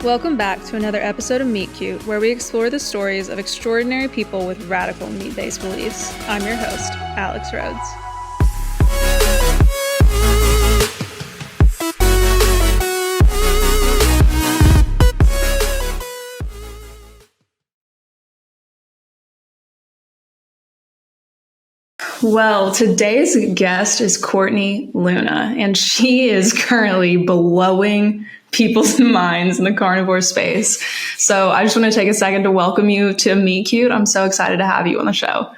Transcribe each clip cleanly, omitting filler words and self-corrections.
Welcome back to another episode of Meet Cute, where we explore the stories of extraordinary people with radical meat-based beliefs. I'm your host, Alex Rhodes. Well, today's guest is Courtney Luna, and she is currently blowing people's minds in the carnivore space. So I just want to take a second to welcome you to Meet Cute. I'm so excited to have you on the show.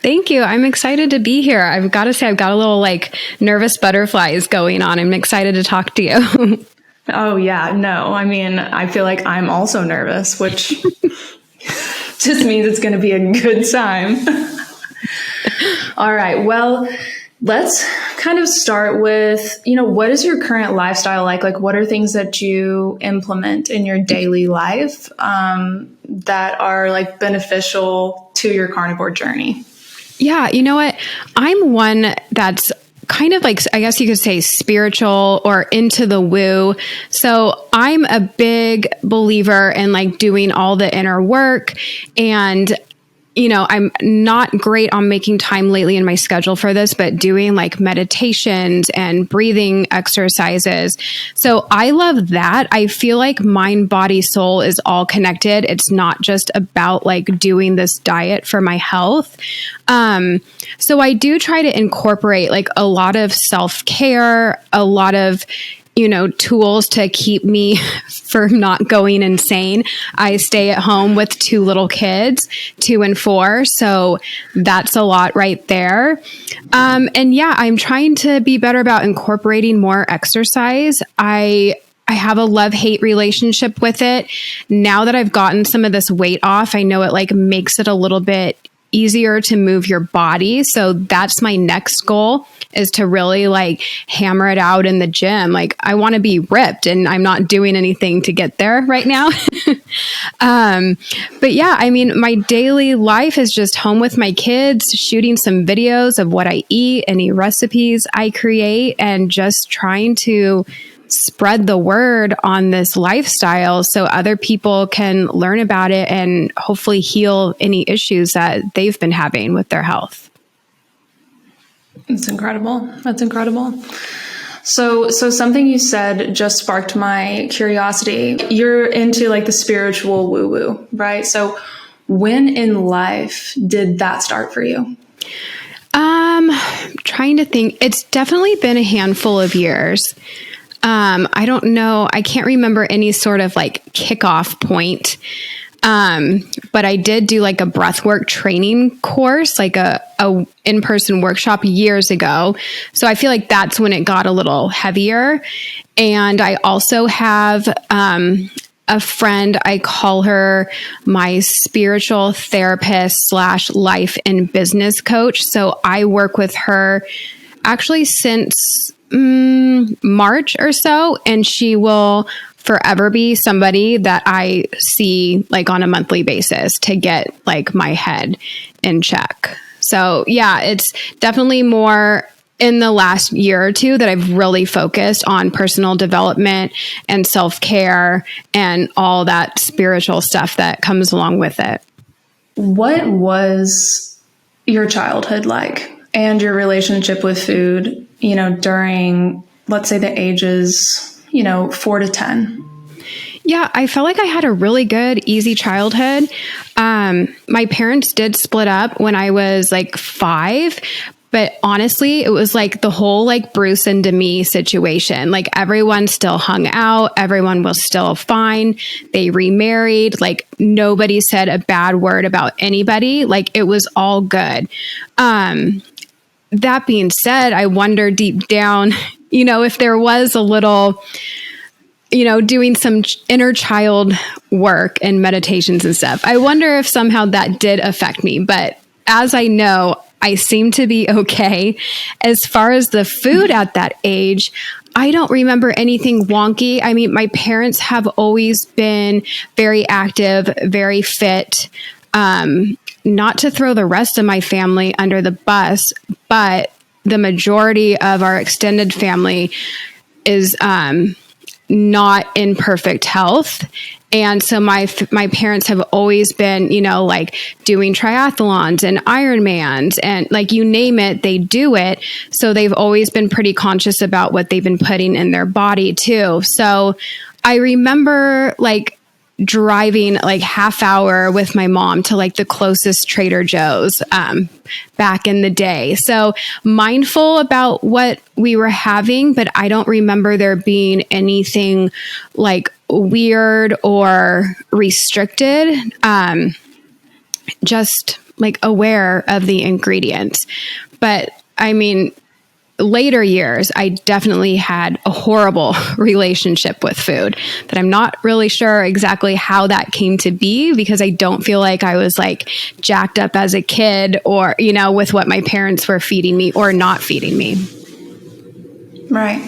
Thank you. I'm excited to be here. I've got to say, I've got a little nervous butterflies going on. I'm excited to talk to you. Oh, yeah. No, I mean, I feel like I'm also nervous, which just means it's going to be a good time. All right. Well, let's kind of start with, what is your current lifestyle like? Like, what are things that you implement in your daily life that are beneficial to your carnivore journey? Yeah. You know what? I'm one that's kind of I guess you could say spiritual or into the woo. So I'm a big believer in doing all the inner work, and I'm not great on making time lately in my schedule for this, but doing meditations and breathing exercises. So I love that. I feel like mind, body, soul is all connected. It's not just about doing this diet for my health. So I do try to incorporate a lot of self-care, a lot of tools to keep me from not going insane. I stay at home with 2 little kids, 2 and 4. So that's a lot right there. And yeah, I'm trying to be better about incorporating more exercise. I have a love-hate relationship with it. Now that I've gotten some of this weight off, I know it makes it a little bit easier to move your body. So that's my next goal, is to really hammer it out in the gym. I want to be ripped, and I'm not doing anything to get there right now. But yeah, I mean, my daily life is just home with my kids, shooting some videos of what I eat, any recipes I create, and just trying to spread the word on this lifestyle so other people can learn about it and hopefully heal any issues that they've been having with their health. That's incredible. That's incredible. So something you said just sparked my curiosity. You're into the spiritual woo-woo, right? So when in life did that start for you? Trying to think. It's definitely been a handful of years. I don't know. I can't remember any sort of kickoff point. But I did do a breathwork training course, a in-person workshop years ago. So I feel like that's when it got a little heavier. And I also have, a friend, I call her my spiritual therapist / life and business coach. So I work with her actually since March or so, and she will forever be somebody that I see on a monthly basis to get my head in check. So yeah, it's definitely more in the last year or 2 that I've really focused on personal development and self-care and all that spiritual stuff that comes along with it. What was your childhood like and your relationship with food, during, let's say, the ages, 4 to 10? Yeah, I felt like I had a really good, easy childhood. My parents did split up when I was 5, but honestly, it was the whole Bruce and Demi situation. Everyone still hung out. Everyone was still fine. They remarried. Nobody said a bad word about anybody. It was all good. That being said, I wonder deep down, if there was a little, doing some inner child work and meditations and stuff. I wonder if somehow that did affect me. But as I know, I seem to be okay. As far as the food at that age, I don't remember anything wonky. I mean, my parents have always been very active, very fit. Not to throw the rest of my family under the bus, but the majority of our extended family is not in perfect health. And so my parents have always been, like doing triathlons and Ironmans and like you name it, they do it. So they've always been pretty conscious about what they've been putting in their body too. So I remember like driving like half hour with my mom to like the closest Trader Joe's back in the day. So mindful about what we were having, but I don't remember there being anything like weird or restricted. Just like aware of the ingredients. But I mean, later years, I definitely had a horrible relationship with food that I'm not really sure exactly how that came to be, because I don't feel like I was like jacked up as a kid or, with what my parents were feeding me or not feeding me. Right.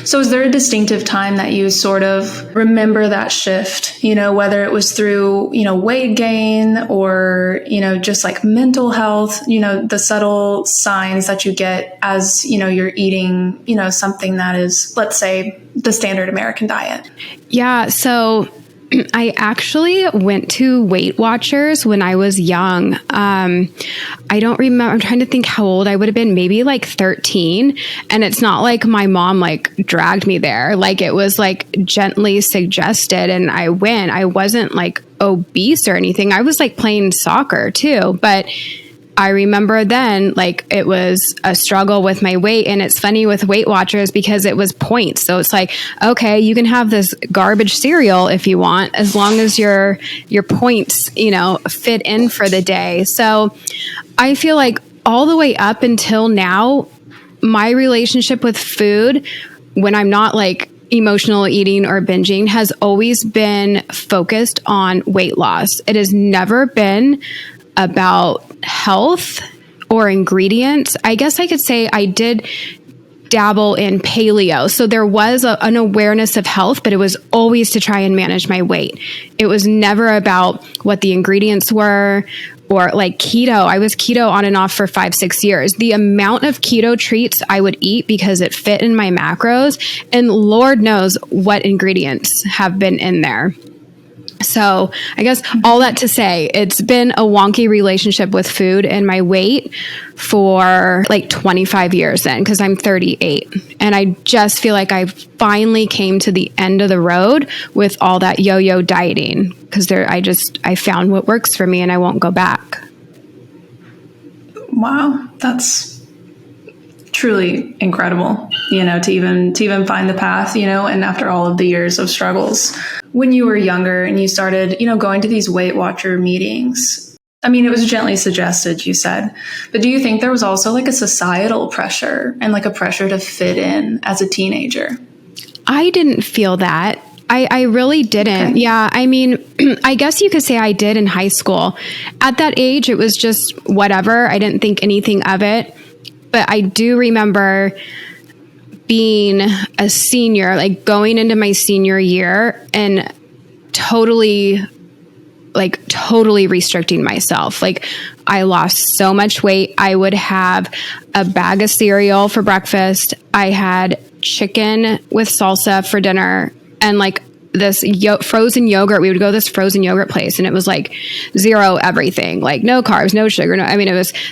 So is there a distinctive time that you sort of remember that shift, whether it was through, weight gain or, just like mental health, the subtle signs that you get as, you're eating, something that is, let's say, the standard American diet? Yeah. So I actually went to Weight Watchers when I was young. I don't remember. I'm trying to think how old I would have been, maybe like 13. And it's not like my mom like dragged me there. Like it was like gently suggested and I went. I wasn't like obese or anything. I was like playing soccer too, but I remember then like it was a struggle with my weight. And it's funny with Weight Watchers because it was points. So it's like, okay, you can have this garbage cereal if you want, as long as your points, fit in for the day. So I feel like all the way up until now, my relationship with food, when I'm not like emotional eating or binging, has always been focused on weight loss. It has never been about health or ingredients. I guess I could say I did dabble in paleo. So there was an awareness of health, but it was always to try and manage my weight. It was never about what the ingredients were or like keto. I was keto on and off for 5-6 years. The amount of keto treats I would eat because it fit in my macros, and Lord knows what ingredients have been in there. So I guess all that to say, it's been a wonky relationship with food and my weight for like 25 years then, because I'm 38. And I just feel like I finally came to the end of the road with all that yo-yo dieting, because I found what works for me and I won't go back. Wow, that's truly incredible, to even find the path, and after all of the years of struggles. When you were younger and you started, going to these Weight Watcher meetings, I mean, it was gently suggested, you said, but do you think there was also like a societal pressure and like a pressure to fit in as a teenager? I didn't feel that. I really didn't. Okay. Yeah. I mean, I guess you could say I did in high school. At that age, it was just whatever. I didn't think anything of it. But I do remember being a senior, like going into my senior year and totally restricting myself. Like I lost so much weight. I would have a bag of cereal for breakfast. I had chicken with salsa for dinner and like this frozen yogurt. We would go to this frozen yogurt place and it was like zero everything, like no carbs, no sugar.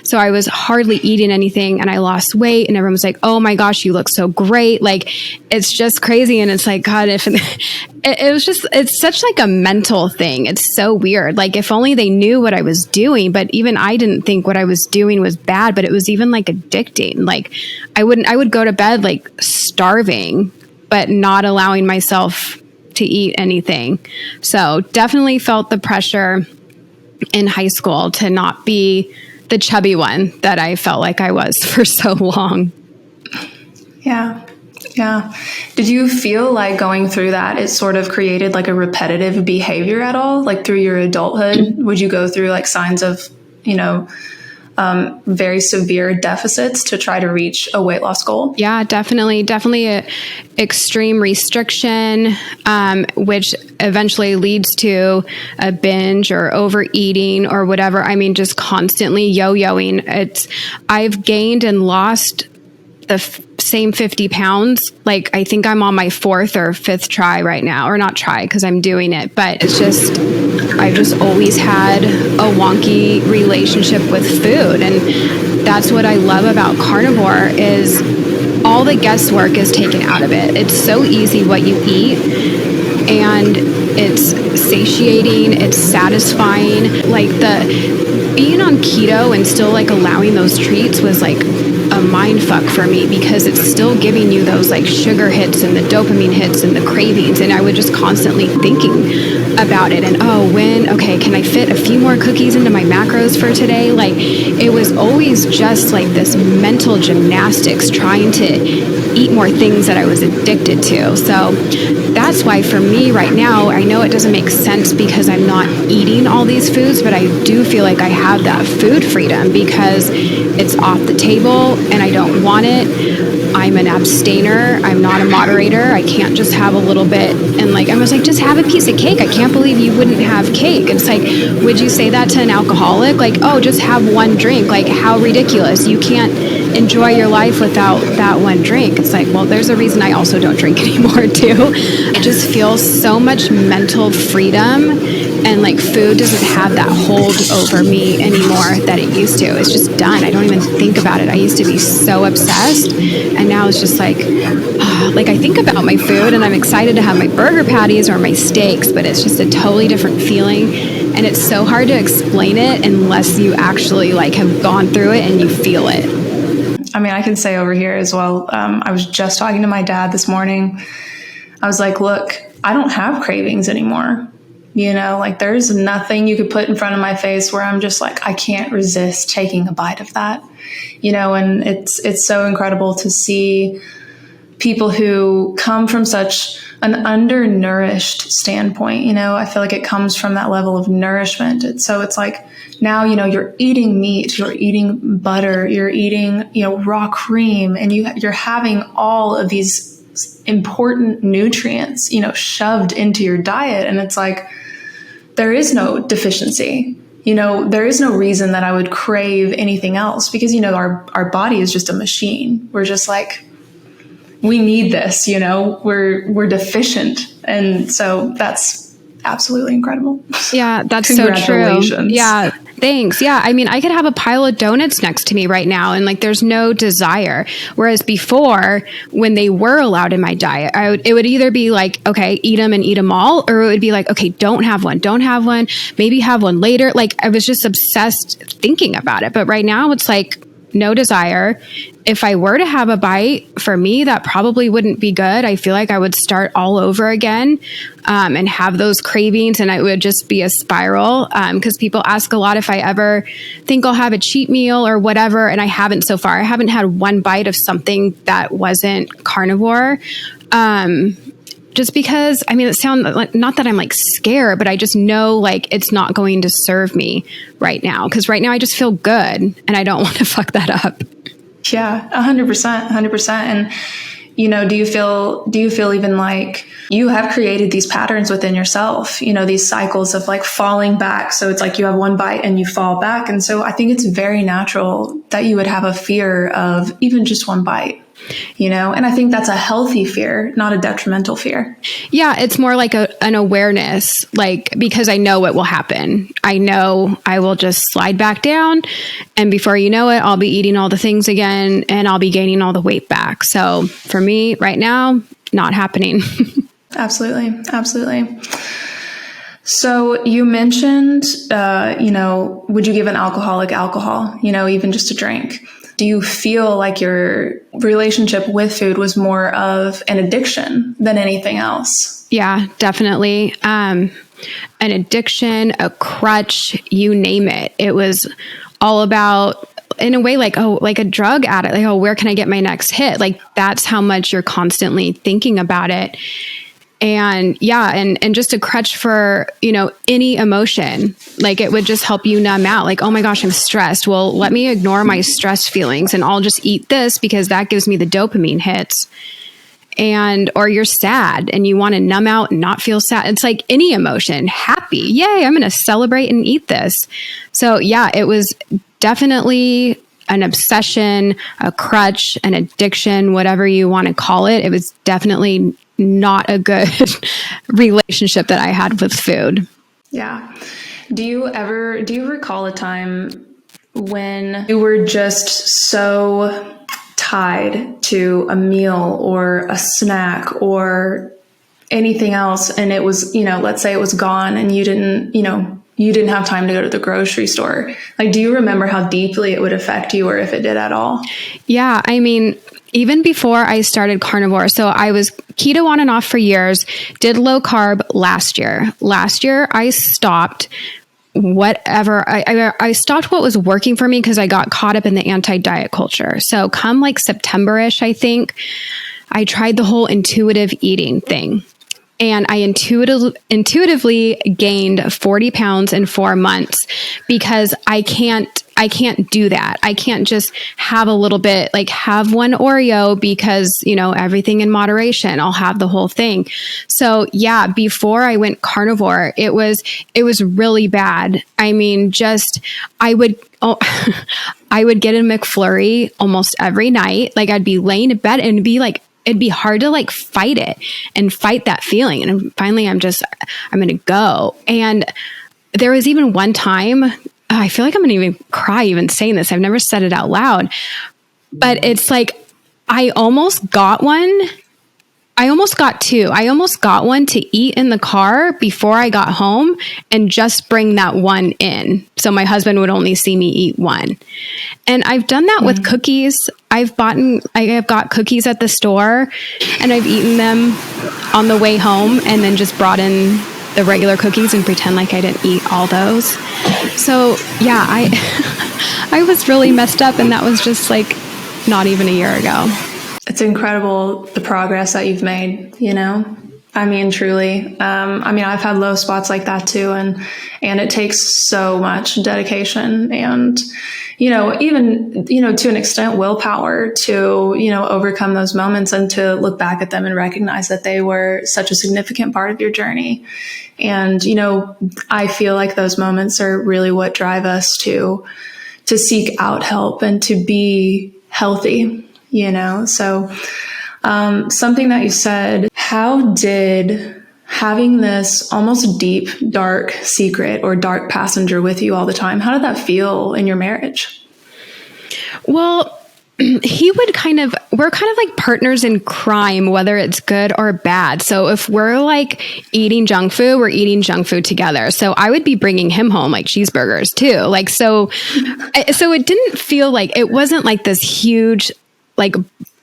So I was hardly eating anything and I lost weight and everyone was like, oh my gosh, you look so great. Like, it's just crazy. And it's like, God, it's such like a mental thing. It's so weird. Like if only they knew what I was doing, but even I didn't think what I was doing was bad, but it was even like addicting. Like I would go to bed like starving, but not allowing myself to eat anything. So definitely felt the pressure in high school to not be the chubby one that I felt like I was for so long. Yeah. Did you feel like going through that, it sort of created like a repetitive behavior at all? Like through your adulthood, would you go through like signs of, very severe deficits to try to reach a weight loss goal? Yeah, definitely a extreme restriction, which eventually leads to a binge or overeating or whatever. I mean, just constantly yo-yoing. I've gained and lost the same 50 pounds. Like, I think I'm on my 4th or 5th try right now, or not try because I'm doing it, but it's just, I've just always had a wonky relationship with food. And that's what I love about carnivore is all the guesswork is taken out of it. It's so easy what you eat, and it's satiating, it's satisfying. Like, the being on keto and still like allowing those treats was like a mind fuck for me, because it's still giving you those like sugar hits and the dopamine hits and the cravings. And I would just constantly thinking about it, and okay, can I fit a few more cookies into my macros for today? Like, it was always just like this mental gymnastics trying to eat more things that I was addicted to. So that's why for me right now, I know it doesn't make sense because I'm not eating all these foods, but I do feel like I have that food freedom because it's off the table and I don't want it. I'm an abstainer. I'm not a moderator. I can't just have a little bit. And like, I was like, just have a piece of cake. I can't believe you wouldn't have cake. It's like, would you say that to an alcoholic? Like, oh, just have one drink. Like, how ridiculous. You can't enjoy your life without that one drink. It's like, well, there's a reason I also don't drink anymore too. I just feel so much mental freedom, and like food doesn't have that hold over me anymore that it used to. It's just done. I don't even think about it. I used to be so obsessed, and now it's just like I think about my food and I'm excited to have my burger patties or my steaks, but it's just a totally different feeling. And it's so hard to explain it unless you actually like have gone through it and you feel it. I mean, I can say over here as well. I was just talking to my dad this morning. I was like, look, I don't have cravings anymore. You know, like there's nothing you could put in front of my face where I'm just like, I can't resist taking a bite of that, you know, and it's so incredible to see people who come from such an undernourished standpoint. You know, I feel like it comes from that level of nourishment. It's like now, you know, you're eating meat, you're eating butter, you're eating, you know, raw cream, and you're having all of these important nutrients, you know, shoved into your diet. And it's like, there is no deficiency. You know, there is no reason that I would crave anything else because, you know, our body is just a machine. We're just like, we need this, you know, we're deficient. And so that's absolutely incredible. Yeah, that's so true. Yeah, thanks. Yeah, I mean, I could have a pile of donuts next to me right now and like there's no desire. Whereas before, when they were allowed in my diet, it would either be like, okay, eat them and eat them all, or it would be like, okay, don't have one, maybe have one later. Like I was just obsessed thinking about it. But right now it's like no desire. If I were to have a bite, for me, that probably wouldn't be good. I feel like I would start all over again and have those cravings, and it would just be a spiral. Because people ask a lot if I ever think I'll have a cheat meal or whatever, and I haven't so far. I haven't had one bite of something that wasn't carnivore. Just because, I mean, it sounds like, not that I'm like scared, but I just know like it's not going to serve me right now. Because right now I just feel good and I don't want to fuck that up. Yeah, 100%. And, you know, do you feel even like you have created these patterns within yourself, you know, these cycles of like falling back. So it's like you have one bite and you fall back. And so I think it's very natural that you would have a fear of even just one bite, you know, and I think that's a healthy fear, not a detrimental fear. Yeah, it's more like an awareness, like, because I know what will happen. I know I will just slide back down, and before you know it, I'll be eating all the things again and I'll be gaining all the weight back. So for me right now, not happening. Absolutely. So you mentioned, you know, would you give an alcoholic alcohol, you know, even just a drink? Do you feel like your relationship with food was more of an addiction than anything else? Yeah, definitely. An addiction, a crutch, you name it. It was all about, in a way, like, oh, like a drug addict, like, oh, where can I get my next hit? Like, that's how much you're constantly thinking about it. And yeah, and just a crutch for, you know, any emotion. Like it would just help you numb out. Like, oh my gosh, I'm stressed. Well, let me ignore my stress feelings and I'll just eat this because that gives me the dopamine hits. Or you're sad and you want to numb out and not feel sad. It's like any emotion. Happy. Yay, I'm going to celebrate and eat this. So yeah, it was definitely an obsession, a crutch, an addiction, whatever you want to call it. It was definitely not a good relationship that I had with food. Yeah. Do you recall a time when you were just so tied to a meal or a snack or anything else, and it was, let's say it was gone and you didn't have time to go to the grocery store? Like, do you remember how deeply it would affect you, or if it did at all? Yeah. I mean, even before I started carnivore, so I was keto on and off for years, did low carb last year. Last year, I stopped whatever. I stopped what was working for me because I got caught up in the anti-diet culture. So come like September-ish, I think, I tried the whole intuitive eating thing. And I intuitively gained 40 pounds in 4 months because I can't do that. I can't just have a little bit, like have one Oreo because, everything in moderation. I'll have the whole thing. So yeah, before I went carnivore, it was really bad. I mean, I would get a McFlurry almost every night. Like I'd be laying in bed and it'd be hard to like fight it and fight that feeling. And finally I'm going to go. And there was even one time, I feel like I'm going to even cry even saying this. I've never said it out loud, but it's like, I almost got one. I almost got two. I almost got one to eat in the car before I got home and just bring that one in. So my husband would only see me eat one. And I've done that with cookies. I have got cookies at the store and I've eaten them on the way home and then just brought in the regular cookies and pretend like I didn't eat all those. So yeah, I was really messed up, and that was just like not even a year ago. It's incredible the progress that you've made, I mean, truly. I've had low spots like that too. And it takes so much dedication and, even, to an extent, willpower to, overcome those moments and to look back at them and recognize that they were such a significant part of your journey. And, I feel like those moments are really what drive us to seek out help and to be healthy. So something that you said, how did having this almost deep, dark secret or dark passenger with you all the time, how did that feel in your marriage? Well, we're kind of like partners in crime, whether it's good or bad. So if we're like eating junk food, we're eating junk food together. So I would be bringing him home like cheeseburgers too. Like, so it didn't feel like, it wasn't like this huge like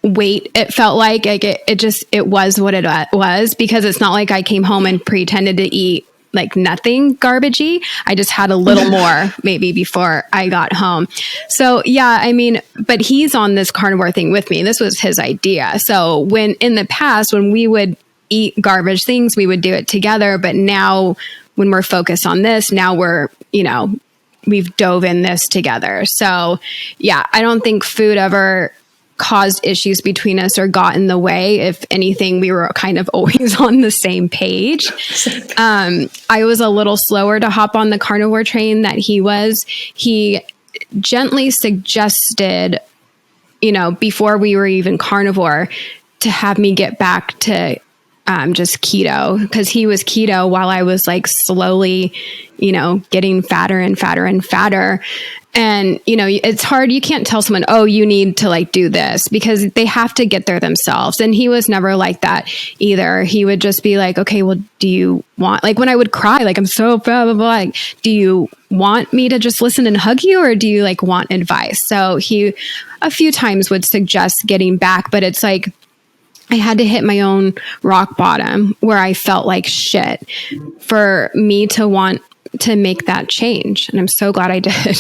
weight. It felt like it was what it was, because it's not like I came home and pretended to eat like nothing garbagey. I just had a little more maybe before I got home. So yeah, I mean, but he's on this carnivore thing with me. This was his idea. So when in the past, when we would eat garbage things, we would do it together. But now when we're focused on this, now we've dove in this together. So yeah, I don't think food ever caused issues between us or got in the way. If anything, we were kind of always on the same page. I was a little slower to hop on the carnivore train that he was. He gently suggested, before we were even carnivore, to have me get back to just keto, because he was keto while I was like slowly, getting fatter and fatter and fatter. And, it's hard. You can't tell someone, oh, you need to like do this, because they have to get there themselves. And he was never like that either. He would just be like, okay, well, do you want, like when I would cry, like I'm so blah, blah, blah, like, do you want me to just listen and hug you, or do you like want advice? So he a few times would suggest getting back, but it's like, I had to hit my own rock bottom where I felt like shit for me to want to make that change. And I'm so glad I did.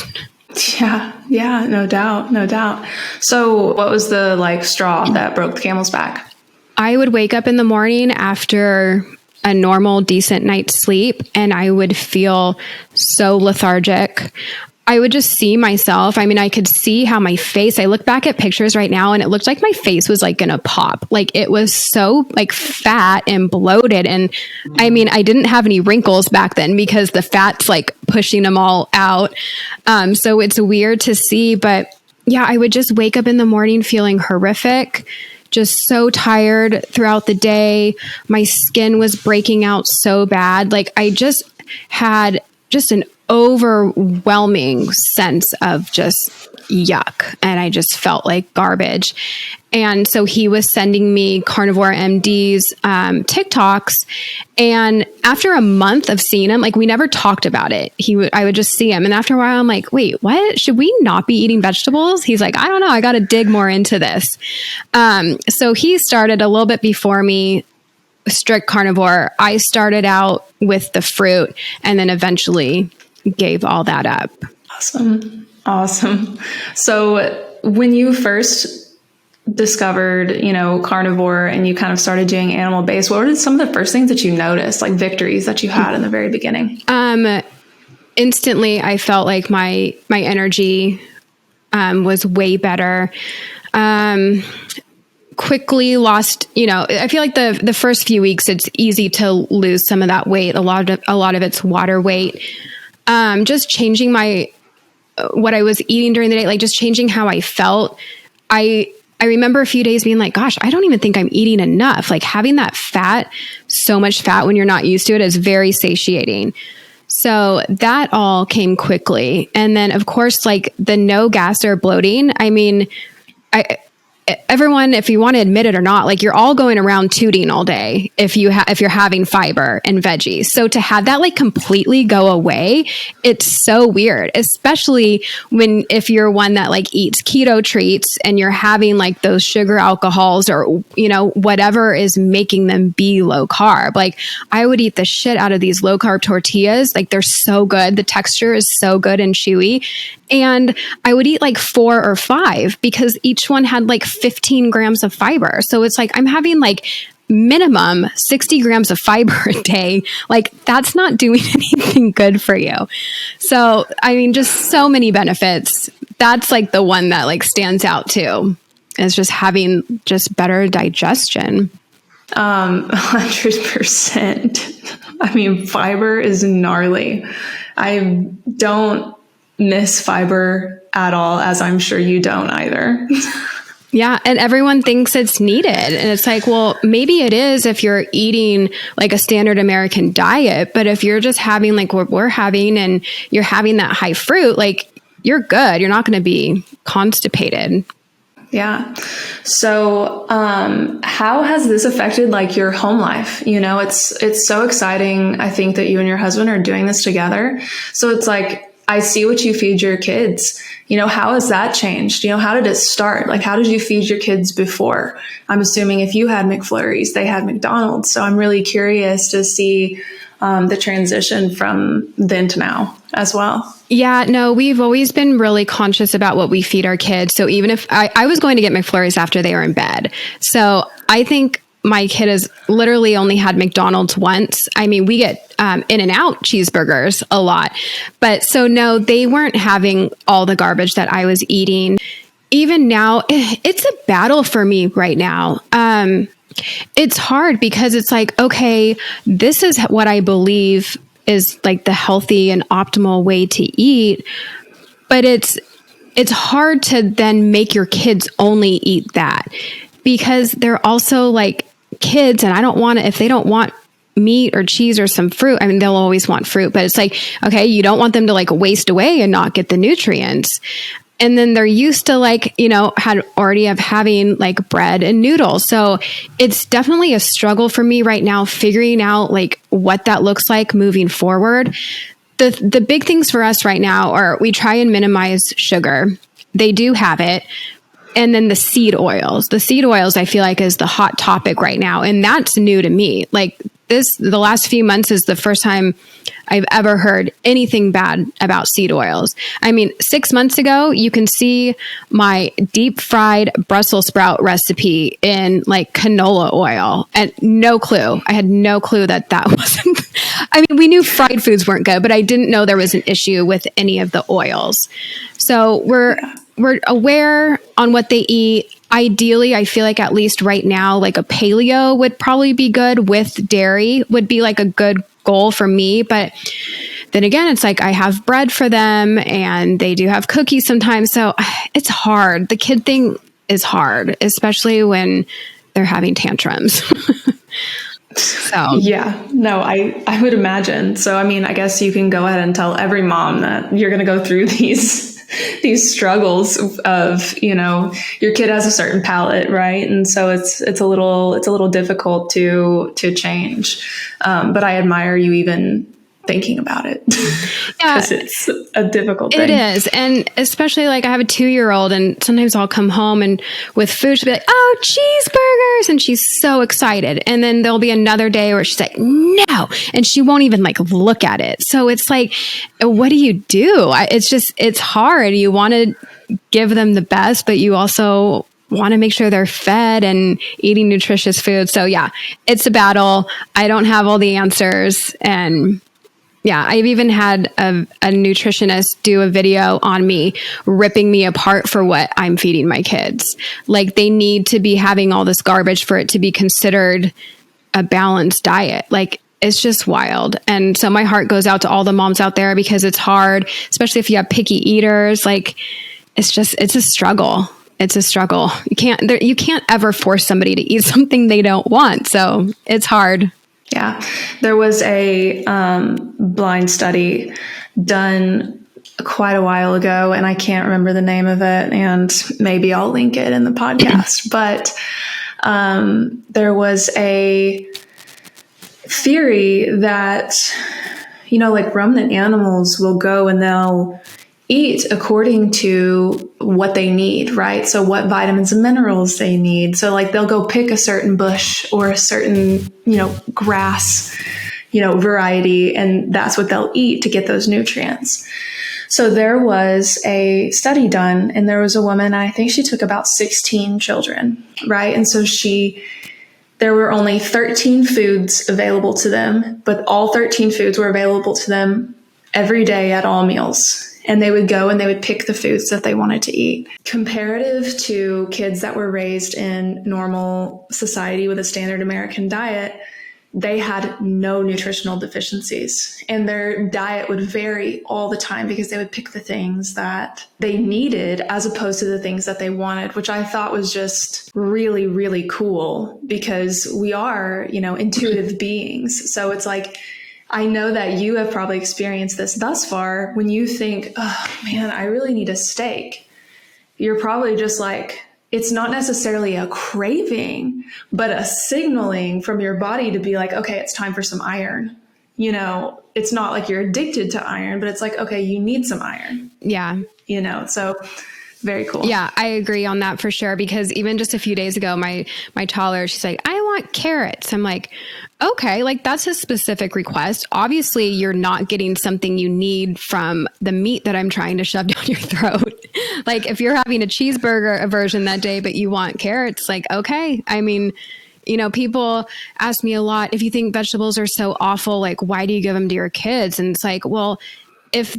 Yeah, no doubt. So what was the like straw that broke the camel's back? I would wake up in the morning after a normal, decent night's sleep, and I would feel so lethargic. I would just see myself. I mean, I could see how my face, I look back at pictures right now and it looked like my face was like going to pop. Like it was so like fat and bloated. And I mean, I didn't have any wrinkles back then because the fat's like pushing them all out. So it's weird to see, but yeah, I would just wake up in the morning feeling horrific, just so tired throughout the day. My skin was breaking out so bad. Like I just had just an overwhelming sense of just yuck. And I just felt like garbage. And so he was sending me Carnivore MD's TikToks. And after a month of seeing him, like we never talked about it. I would just see him. And after a while, I'm like, wait, what? Should we not be eating vegetables? He's like, I don't know. I got to dig more into this. So he started a little bit before me, strict carnivore. I started out with the fruit and then eventually gave all that up. Awesome. So when you first discovered, carnivore and you kind of started doing animal based, what were some of the first things that you noticed, like victories that you had in the very beginning? Instantly, I felt like my energy was way better. Quickly lost, I feel like the first few weeks, it's easy to lose some of that weight. A lot of it's water weight. Just changing what I was eating during the day, like just changing how I felt. I remember a few days being like, gosh, I don't even think I'm eating enough. Like having that fat, so much fat when you're not used to it is very satiating. So that all came quickly. And then of course, like the no gas or bloating. I mean, everyone, if you want to admit it or not, like you're all going around tooting all day if you're having fiber and veggies. So to have that like completely go away, it's so weird, especially if you're one that like eats keto treats and you're having like those sugar alcohols or, whatever is making them be low carb. Like I would eat the shit out of these low carb tortillas. Like they're so good. The texture is so good and chewy. And I would eat like 4 or 5 because each one had like 15 grams of fiber. So it's like I'm having like minimum 60 grams of fiber a day. Like that's not doing anything good for you. So, I mean, just so many benefits. That's like the one that like stands out too, is just having just better digestion. 100%. I mean, fiber is gnarly. I don't miss fiber at all, as I'm sure you don't either. Yeah. And everyone thinks it's needed. And it's like, well, maybe it is if you're eating like a standard American diet. But if you're just having like what we're having and you're having that high fruit, like you're good. You're not going to be constipated. Yeah. So, how has this affected like your home life? It's so exciting. I think that you and your husband are doing this together. So it's like, I see what you feed your kids. How has that changed? How did it start? Like, how did you feed your kids before? I'm assuming if you had McFlurries, they had McDonald's. So I'm really curious to see the transition from then to now as well. Yeah, no, we've always been really conscious about what we feed our kids. So even if I was going to get McFlurries after they were in bed. So I think my kid has literally only had McDonald's once. I mean, we get In-N-Out cheeseburgers a lot. But so no, they weren't having all the garbage that I was eating. Even now, it's a battle for me right now. It's hard because it's like, okay, this is what I believe is like the healthy and optimal way to eat. But it's hard to then make your kids only eat that, because they're also like kids, and I don't want to, if they don't want meat or cheese or some fruit, I mean, they'll always want fruit, but it's like, okay, you don't want them to like waste away and not get the nutrients. And then they're used to like, had already of having like bread and noodles. So it's definitely a struggle for me right now, figuring out like what that looks like moving forward. The big things for us right now are we try and minimize sugar. They do have it. And then the seed oils. The seed oils, I feel like, is the hot topic right now. And that's new to me. Like the last few months is the first time I've ever heard anything bad about seed oils. I mean, 6 months ago, you can see my deep fried Brussels sprout recipe in like canola oil, and no clue. I had no clue that wasn't, I mean, we knew fried foods weren't good, but I didn't know there was an issue with any of the oils. So we're aware on what they eat. Ideally, I feel like at least right now, like a paleo would probably be good with dairy would be like a good goal for me. But then again, it's like I have bread for them and they do have cookies sometimes. So it's hard. The kid thing is hard, especially when they're having tantrums. So yeah, no, I would imagine. So, I mean, I guess you can go ahead and tell every mom that you're going to go through these struggles of, your kid has a certain palate, right? And so it's a little difficult to change. But I admire you even thinking about it because it's a difficult thing. It is. And especially like I have a 2-year-old and sometimes I'll come home and with food, she'll be like, oh, cheeseburgers. And she's so excited. And then there'll be another day where she's like, no. And she won't even like look at it. So it's like, what do you do? It's hard. You want to give them the best, but you also want to make sure they're fed and eating nutritious food. So yeah, it's a battle. I don't have all the answers. And yeah, I've even had a nutritionist do a video on me, ripping me apart for what I'm feeding my kids. Like they need to be having all this garbage for it to be considered a balanced diet. Like it's just wild. And so my heart goes out to all the moms out there because it's hard, especially if you have picky eaters. Like it's a struggle. It's a struggle. You can't ever force somebody to eat something they don't want. So it's hard. Yeah, there was a blind study done quite a while ago, and I can't remember the name of it, and maybe I'll link it in the podcast. But there was a theory that, like ruminant animals will go and they'll eat according to what they need, right? So what vitamins and minerals they need. So like they'll go pick a certain bush or a certain, grass, variety, and that's what they'll eat to get those nutrients. So there was a study done and there was a woman, I think she took about 16 children, right? And so there were only 13 foods available to them, but all 13 foods were available to them every day at all meals. And they would go and they would pick the foods that they wanted to eat. Comparative to kids that were raised in normal society with a standard American diet, they had no nutritional deficiencies. And their diet would vary all the time because they would pick the things that they needed as opposed to the things that they wanted, which I thought was just really, really cool because we are, intuitive beings. So it's like, I know that you have probably experienced this thus far. When you think, oh man, I really need a steak, you're probably just like, it's not necessarily a craving, but a signaling from your body to be like, okay, it's time for some iron. It's not like you're addicted to iron, but it's like, okay, you need some iron. Yeah. So very cool. Yeah, I agree on that for sure. Because even just a few days ago, my toddler, she's like, I want carrots. I'm like, okay, like that's a specific request. Obviously, you're not getting something you need from the meat that I'm trying to shove down your throat. Like if you're having a cheeseburger aversion that day, but you want carrots, like, okay. I mean, people ask me a lot, if you think vegetables are so awful, like, why do you give them to your kids? And it's like, well, if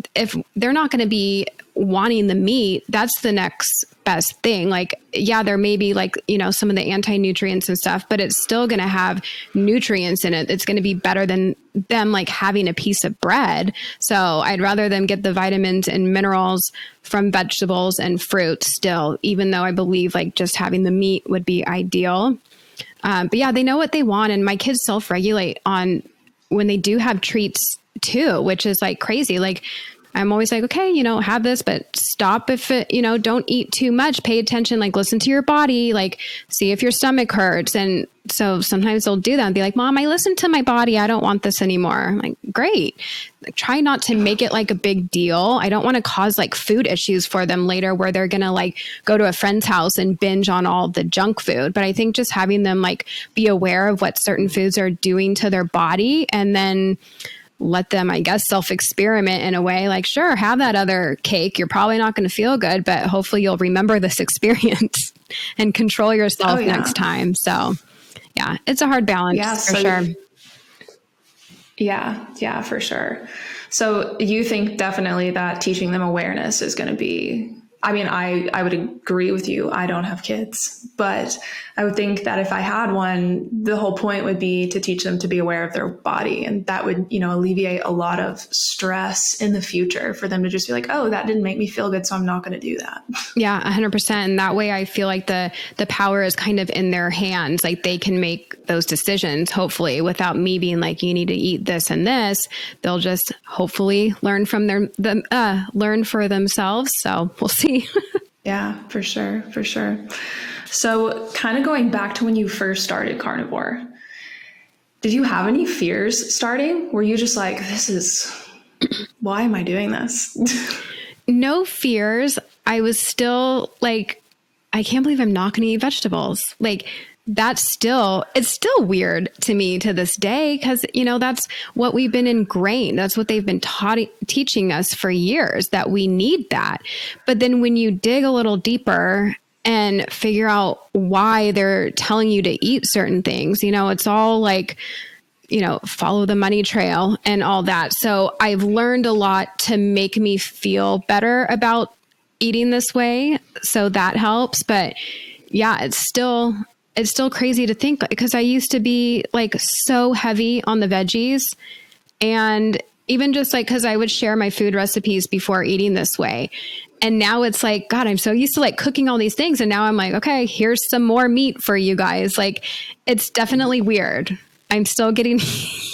they're not going to be wanting the meat, that's the next best thing. Like, yeah, there may be like, some of the anti-nutrients and stuff, but it's still going to have nutrients in it. It's going to be better than them like having a piece of bread. So I'd rather them get the vitamins and minerals from vegetables and fruit still, even though I believe like just having the meat would be ideal. But yeah, they know what they want. And my kids self-regulate on when they do have treats too, which is like crazy. Like I'm always like, okay, have this, but stop if it, don't eat too much, pay attention, like listen to your body, like see if your stomach hurts. And so sometimes they'll do that and be like, Mom, I listened to my body. I don't want this anymore. I'm like, great. Try not to make it like a big deal. I don't want to cause like food issues for them later where they're going to like go to a friend's house and binge on all the junk food. But I think just having them like be aware of what certain foods are doing to their body and then let them, I guess, self-experiment in a way. Like, sure, have that other cake. You're probably not going to feel good, but hopefully you'll remember this experience and control yourself next time. So, yeah, it's a hard balance for sure. Yeah, for sure. So you think definitely that teaching them awareness is going to be I mean, I would agree with you. I don't have kids, but I would think that if I had one, the whole point would be to teach them to be aware of their body. And that would, alleviate a lot of stress in the future for them to just be like, oh, that didn't make me feel good, so I'm not going to do that. Yeah, 100%. And that way I feel like the power is kind of in their hands. Like they can make those decisions, hopefully, without me being like, you need to eat this and this. They'll just hopefully learn from learn for themselves. So we'll see. Yeah, for sure. For sure. So kind of going back to when you first started Carnivore, did you have any fears starting? Were you just like, why am I doing this? No fears. I was still like, I can't believe I'm not going to eat vegetables. Like it's still weird to me to this day, because, that's what we've been ingrained. That's what they've been teaching us for years, that we need that. But then when you dig a little deeper and figure out why they're telling you to eat certain things, it's all like, follow the money trail and all that. So I've learned a lot to make me feel better about eating this way. So that helps. But yeah, it's still crazy to think, because I used to be like so heavy on the veggies, and even just like, cause I would share my food recipes before eating this way. And now it's like, God, I'm so used to like cooking all these things. And now I'm like, okay, here's some more meat for you guys. Like, it's definitely weird. I'm still getting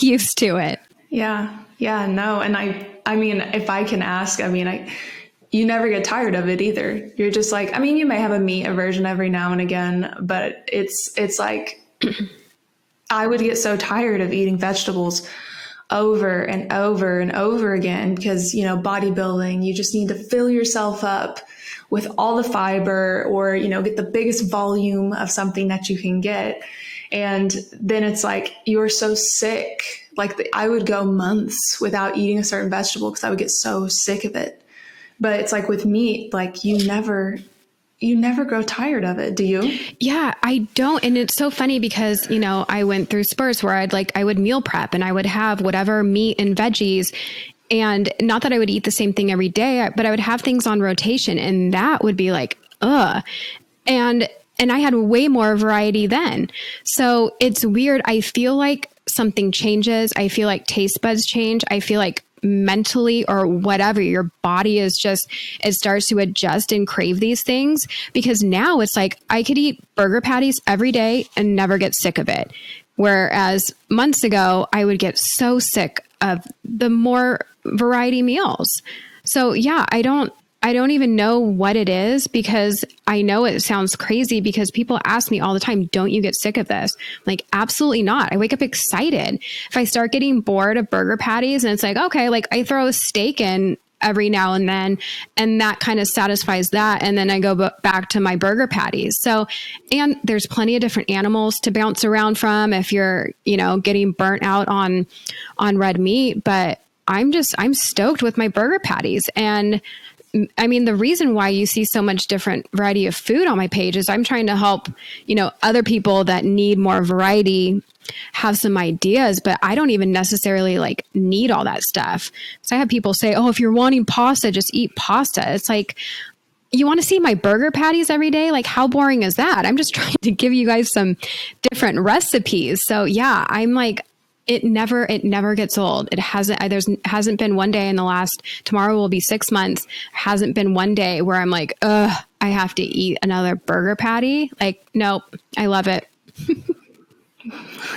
used to it. Yeah. Yeah. No. And I mean, if I can ask, you never get tired of it either. You're just like, you may have a meat aversion every now and again, but it's like, I would get so tired of eating vegetables over and over and over again, because, bodybuilding, you just need to fill yourself up with all the fiber, or, get the biggest volume of something that you can get. And then it's like, you're so sick. Like I would go months without eating a certain vegetable because I would get so sick of it. But it's like with meat, like you never grow tired of it, do you? Yeah, I don't. And it's so funny because, I went through spurts where I would meal prep and I would have whatever meat and veggies. And not that I would eat the same thing every day, but I would have things on rotation, and that would be like, ugh. And I had way more variety then. So it's weird. I feel like something changes. I feel like taste buds change. I feel like mentally or whatever, your body is just, it starts to adjust and crave these things, because now it's like I could eat burger patties every day and never get sick of it. Whereas months ago, I would get so sick of the more variety meals. So yeah, I don't even know what it is, because I know it sounds crazy, because people ask me all the time, don't you get sick of this? I'm like, absolutely not. I wake up excited. If I start getting bored of burger patties and it's like, okay, like I throw a steak in every now and then, and that kind of satisfies that. And then I go back to my burger patties. So, and there's plenty of different animals to bounce around from if you're, getting burnt out on red meat. But I'm stoked with my burger patties. And the reason why you see so much different variety of food on my page is I'm trying to help, other people that need more variety have some ideas, but I don't even necessarily like need all that stuff. So I have people say, oh, if you're wanting pasta, just eat pasta. It's like, you want to see my burger patties every day? Like, how boring is that? I'm just trying to give you guys some different recipes. So yeah, I'm like, it never gets old. There hasn't been one day in the last, tomorrow will be 6 months. Hasn't been one day where I'm like, I have to eat another burger patty. Like, nope, I love it.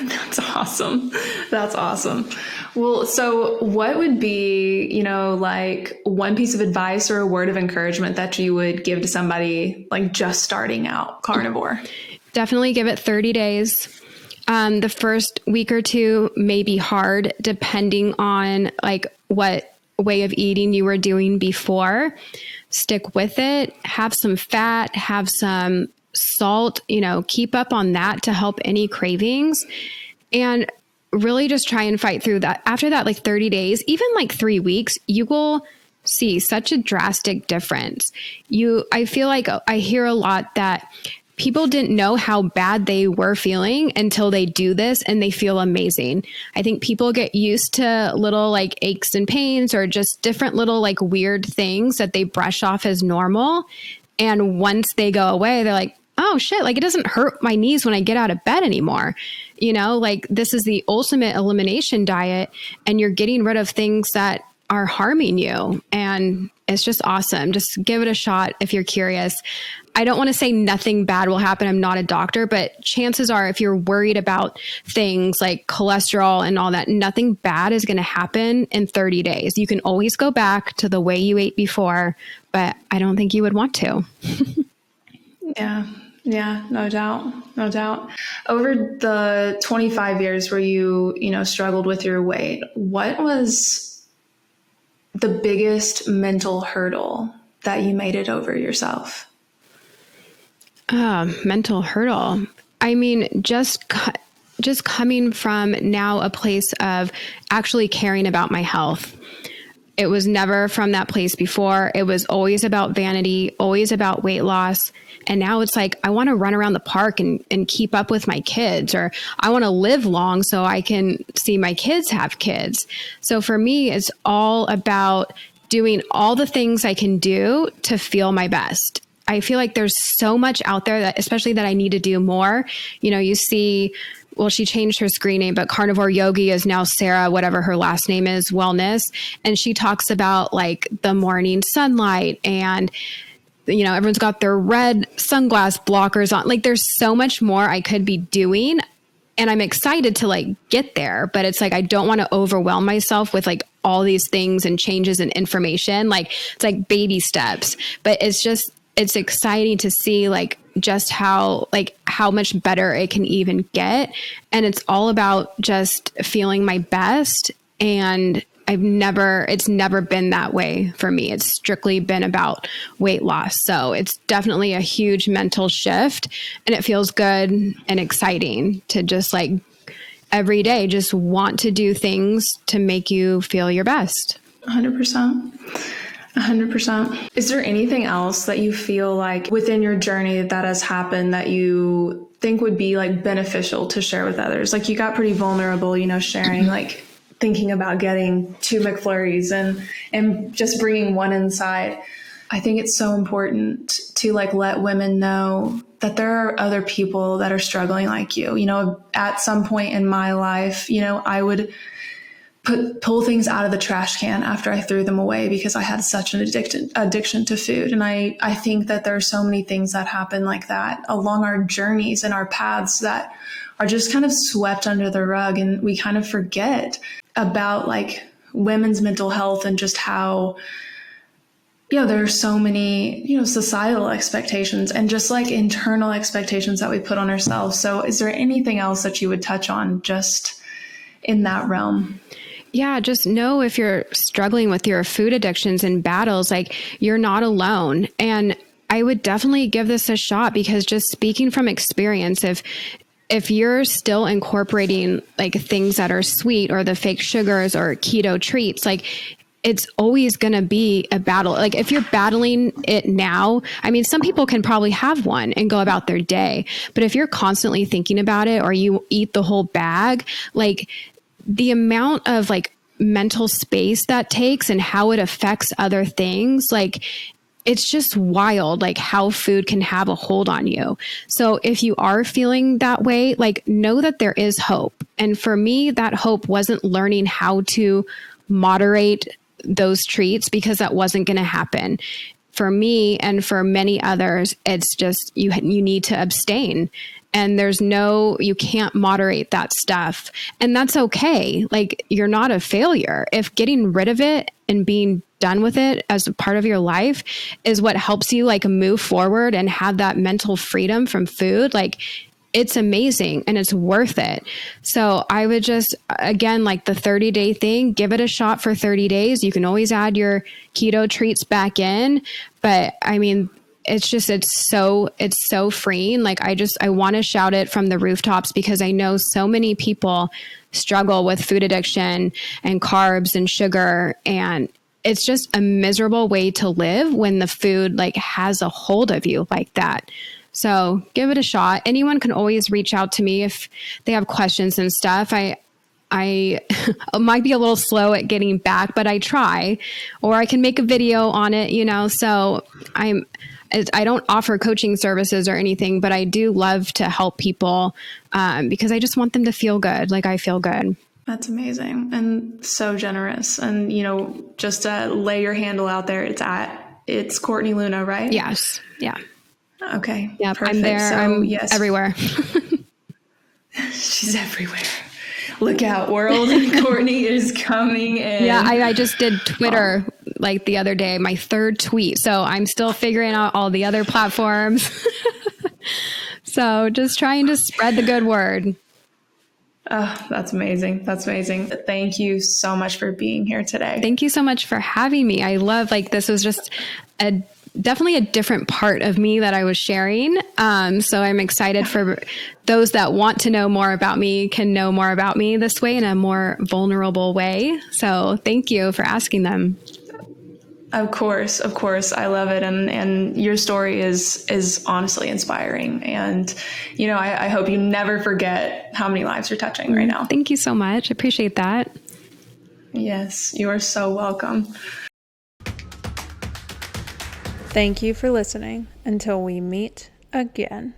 That's awesome. That's awesome. Well, so what would be, like one piece of advice or a word of encouragement that you would give to somebody like just starting out carnivore? Definitely give it 30 days. The first week or two may be hard depending on like what way of eating you were doing before. Stick with it, have some fat, have some salt, keep up on that to help any cravings, and really just try and fight through that. After that, like 30 days, even like 3 weeks, you will see such a drastic difference. I feel like I hear a lot that people didn't know how bad they were feeling until they do this and they feel amazing. I think people get used to little like aches and pains or just different little like weird things that they brush off as normal. And once they go away, they're like, oh shit, like it doesn't hurt my knees when I get out of bed anymore. You know, like this is the ultimate elimination diet and you're getting rid of things that are harming you. And it's just awesome. Just give it a shot if you're curious. I don't want to say nothing bad will happen. I'm not a doctor, but chances are if you're worried about things like cholesterol and all that, nothing bad is going to happen in 30 days. You can always go back to the way you ate before, but I don't think you would want to. Yeah, no doubt. No doubt. Over the 25 years where you struggled with your weight, what was the biggest mental hurdle that you made it over yourself? Mental hurdle. I mean, just coming from now a place of actually caring about my health. It was never from that place before. It was always about vanity, always about weight loss. And now it's like, I want to run around the park and keep up with my kids, or I want to live long so I can see my kids have kids. So for me, it's all about doing all the things I can do to feel my best. I feel like there's so much out there that, especially that I need to do more. You know, you see, well, she changed her screen name, but Carnivore Yogi is now Sarah, whatever her last name is, Wellness. And she talks about like the morning sunlight and, you know, everyone's got their red sunglass blockers on. Like there's so much more I could be doing. And I'm excited to like get there, but it's like, I don't want to overwhelm myself with like all these things and changes and information. Like it's like baby steps, but it's exciting to see like just how much better it can even get. And it's all about just feeling my best. And it's never been that way for me. It's strictly been about weight loss. So it's definitely a huge mental shift, and it feels good and exciting to just like every day just want to do things to make you feel your best. 100%. 100%. Is there anything else that you feel like within your journey that has happened that you think would be like beneficial to share with others? Like you got pretty vulnerable, sharing like thinking about getting 2 McFlurries and just bringing one inside. I think it's so important to like let women know that there are other people that are struggling like you. At some point in my life, I would pull things out of the trash can after I threw them away because I had such an addiction to food. And I think that there are so many things that happen like that along our journeys and our paths that are just kind of swept under the rug. And we kind of forget about like women's mental health and just how, there are so many, societal expectations and just like internal expectations that we put on ourselves. So is there anything else that you would touch on just in that realm? Yeah, just know if you're struggling with your food addictions and battles, like you're not alone. And I would definitely give this a shot because just speaking from experience, if you're still incorporating like things that are sweet or the fake sugars or keto treats, like it's always going to be a battle. Like if you're battling it now, I mean, some people can probably have one and go about their day, but if you're constantly thinking about it or you eat the whole bag, like the amount of like mental space that takes and how it affects other things, like it's just wild, like how food can have a hold on you. So if you are feeling that way, like know that there is hope. And for me, that hope wasn't learning how to moderate those treats because that wasn't going to happen. For me and for many others, it's just you need to abstain. And you can't moderate that stuff. And that's okay. Like you're not a failure. If getting rid of it and being done with it as a part of your life is what helps you like move forward and have that mental freedom from food, like it's amazing and it's worth it. So I would just, again, like the 30-day thing, give it a shot for 30 days. You can always add your keto treats back in. But I mean, it's so freeing. Like I want to shout it from the rooftops because I know so many people struggle with food addiction and carbs and sugar, and it's just a miserable way to live when the food like has a hold of you like that. So give it a shot. Anyone can always reach out to me if they have questions and stuff. I might be a little slow at getting back, but I try, or I can make a video on it, so I don't offer coaching services or anything, but I do love to help people because I just want them to feel good. Like I feel good. That's amazing and so generous. And, just to lay your handle out there, it's Courtney Luna, right? Yes. Yeah. Okay. Yeah. Perfect. I'm there. I'm everywhere. She's everywhere. Look out, world. Courtney is coming in. Yeah, I just did Twitter like the other day, my 3rd tweet. So I'm still figuring out all the other platforms. So just trying to spread the good word. Oh, that's amazing. That's amazing. Thank you so much for being here today. Thank you so much for having me. I love, this was just definitely a different part of me that I was sharing. So I'm excited for those that want to know more about me can know more about me this way in a more vulnerable way. So thank you for asking them. Of course. I love it. And your story is honestly inspiring. And, I hope you never forget how many lives you're touching right now. Thank you so much. I appreciate that. Yes, you are so welcome. Thank you for listening. Until we meet again.